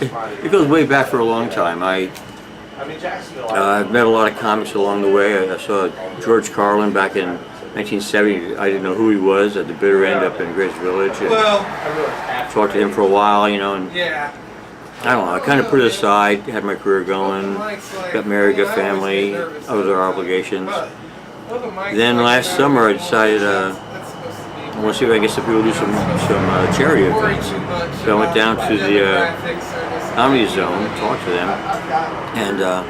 It goes way back for a long time. I've met a lot of comics along the way. I saw George Carlin back in 1970. I didn't know who he was at the bitter end up in Greenwich Village. And talked to him for a while, you know, and I don't know, I kind of put it aside, had my career going, got married, got family, other obligations. Then last summer I decided I want to see if I can get some people to do some charity events. So I went down to the Comedy Zone, talked to them, and the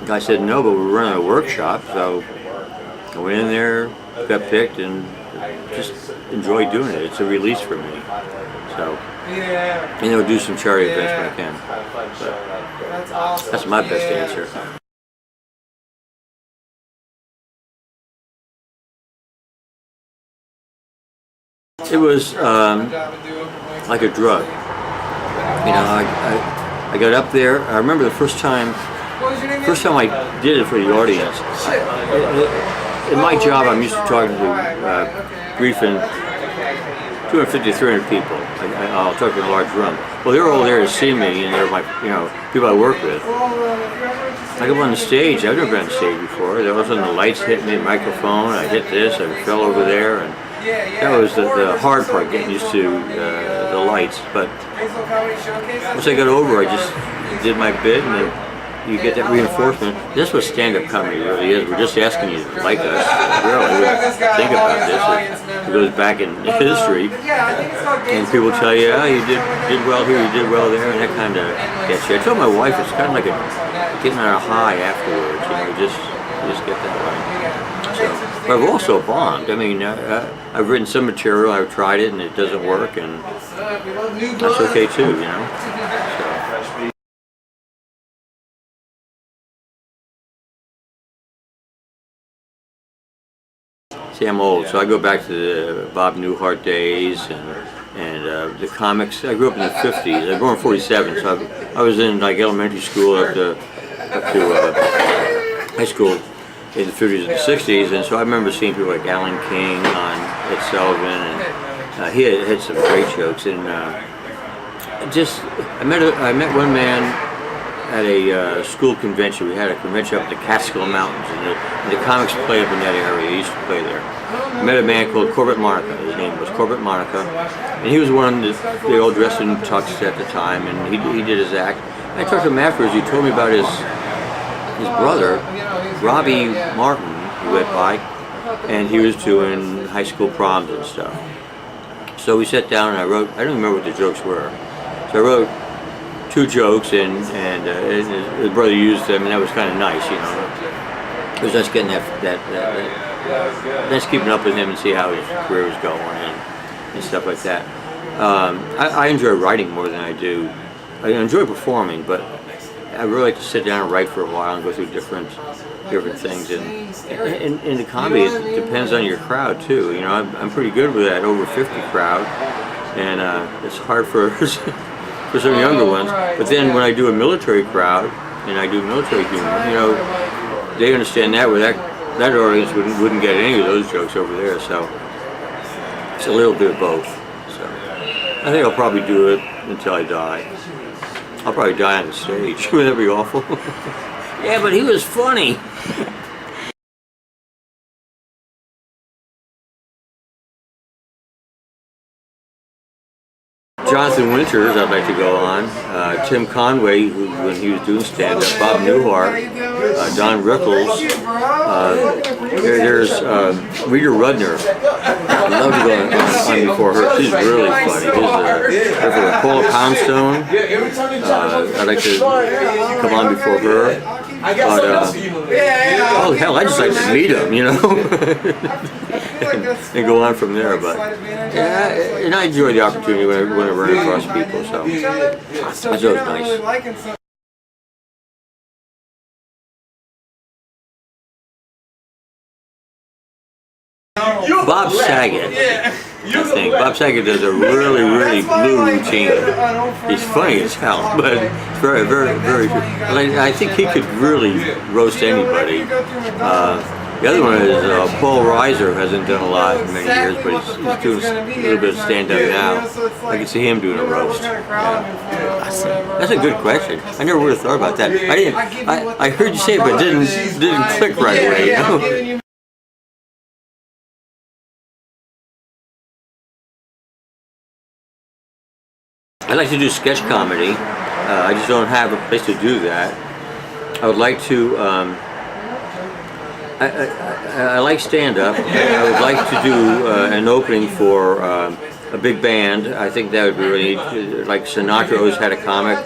guy said no, but we're running a workshop, so I went in there, got picked, and just enjoy doing it. It's a release for me. So, you know, do some charity events when I can. But that's my best answer. It was like a drug. You know, I got up there. I remember the first time I did it for the audience. In my job, I'm used to talking to briefing 250, 300 people. I'll talk in a large room. Well, they're all there to see me, and they're my, you know, people I work with. I go on the stage. I've never been on stage before. All of a sudden, the lights hit me, the microphone. I hit this. I fell over there, and that was the hard part, getting used to the lights. But once I got over, I just did my bit, and then you get that reinforcement. That's what stand-up comedy really is. We're just asking you to like us. Really, we think about this. It goes back in history, and people tell you, oh, you did well here, you did well there, and that kind of gets you. I told my wife it's kind of like getting on a high afterwards. You know, you just get that way. So, but I've also bombed. I mean, I've written some material, I've tried it, and it doesn't work, and that's okay too, you know. So. See, I'm old, so I go back to the Bob Newhart days and the comics. I grew up in the 50s. I was born in 47, so I was in like elementary school up to high school in the 50s and the 60s, and so I remember seeing people like Alan King on Ed Sullivan, and he had some great jokes. And I met one man at a school convention. We had a convention up in the Catskill Mountains, and the comics play up in that area. He used to play there. I met a man called Corbett Monica. His name was Corbett Monica, and he was one that they all dressed in tux at the time, and he did his act. I talked to him afterwards. He told me about his brother, Robbie Martin, who went by, and he was doing high school proms and stuff. So we sat down and I wrote. I don't remember what the jokes were. So I wrote 2 jokes, and his brother used them, and that was kind of nice, you know. It was just getting just keeping up with him and see how his career was going and stuff like that. I enjoy writing more than I do. I enjoy performing, but I really like to sit down and write for a while and go through different things. And in the comedy, it depends on your crowd too. You know, I'm pretty good with that over 50 crowd, and it's hard for some younger ones. But then when I do a military crowd and I do military humor, you know, they understand that where that audience wouldn't get any of those jokes over there. So it's a little bit of both. So I think I'll probably do it until I die. I'll probably die on the stage. Wouldn't that be awful? Yeah, but he was funny. Jonathan Winters, I'd like to go on. Tim Conway, when he was doing stand-up. Bob Newhart, Don Rickles. There's Rita Rudner. I'd love to go on before her. She's really funny. There's Paula Poundstone. I'd like to come on before her. But, oh hell, I just like to meet him, you know, and go on from there. But yeah, and I enjoy the opportunity when I run across people. So that's always nice. Bob Saget, I think. Bob Saget does a really blue routine. He's funny as hell, but it's very. I think he could really roast anybody. The other one is Paul Reiser, who hasn't done a lot in many years, but he's doing a little bit of stand-up now. I can see him doing a roast. Yeah. That's a good question. I never would have thought about that. I heard you say it, but it didn't click right away. You know? I like to do sketch comedy. I just don't have a place to do that. I would like to. I like stand-up. I would like to do an opening for a big band. I think that would be really neat. Like Sinatra always had a comic.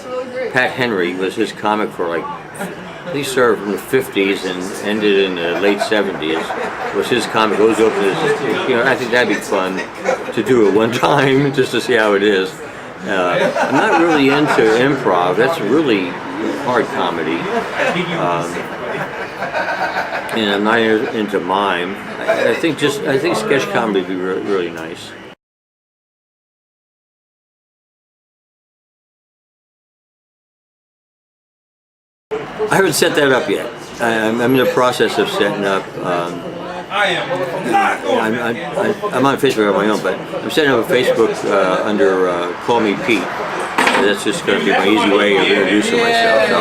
Pat Henry was his comic for like, he started from the 50s and ended in the late 70s. Was his comic. Always open as, you know, I think that'd be fun to do it one time just to see how it is. I'm not really into improv. That's really hard comedy. And I'm not into mime. I think sketch comedy would be really nice. I haven't set that up yet. I'm in the process of setting up. I'm on Facebook on my own, but I'm setting up a Facebook under Call Me Pete. That's just going to be my easy way of introducing myself. So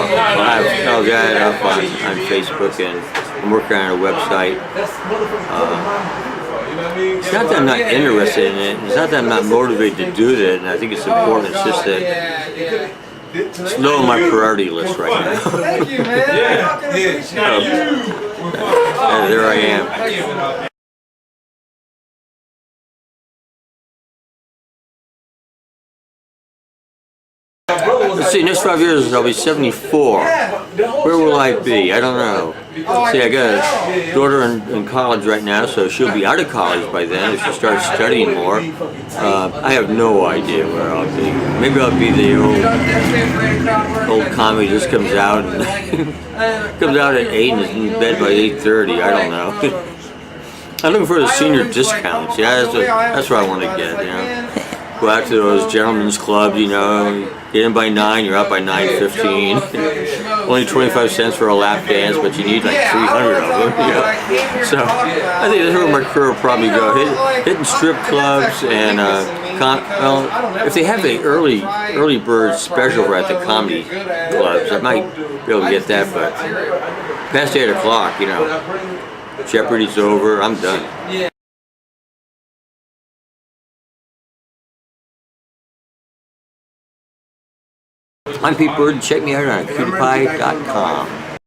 I'll get it up on Facebook, and I'm working on a website. It's not that I'm not interested in it. It's not that I'm not motivated to do it, and I think it's important. It's just that it's low on my priority list right now. Thank you, man. There I am. Let's see, next 5 years I'll be 74. Where will I be? I don't know. See, I got a daughter in college right now, so she'll be out of college by then if she starts studying more. I have no idea where I'll be. Maybe I'll be the old comedy just comes out and comes out at 8 and is in bed by 8:30. I don't know. I'm looking for the senior discounts. Yeah, that's what I want to get. You know, go out to those gentlemen's clubs. You know, get in by 9, you're out by 9:15. Only 25 cents for a lap dance, but you need like 300 of them. You know? So I think that's where my career will probably go. Hitting strip clubs and well, if they have the early bird special at the comedy clubs, I might be able to get that. But past 8 o'clock, you know, Jeopardy's over. I'm done. I'm Pete Burdon. Check me out on cutie.com.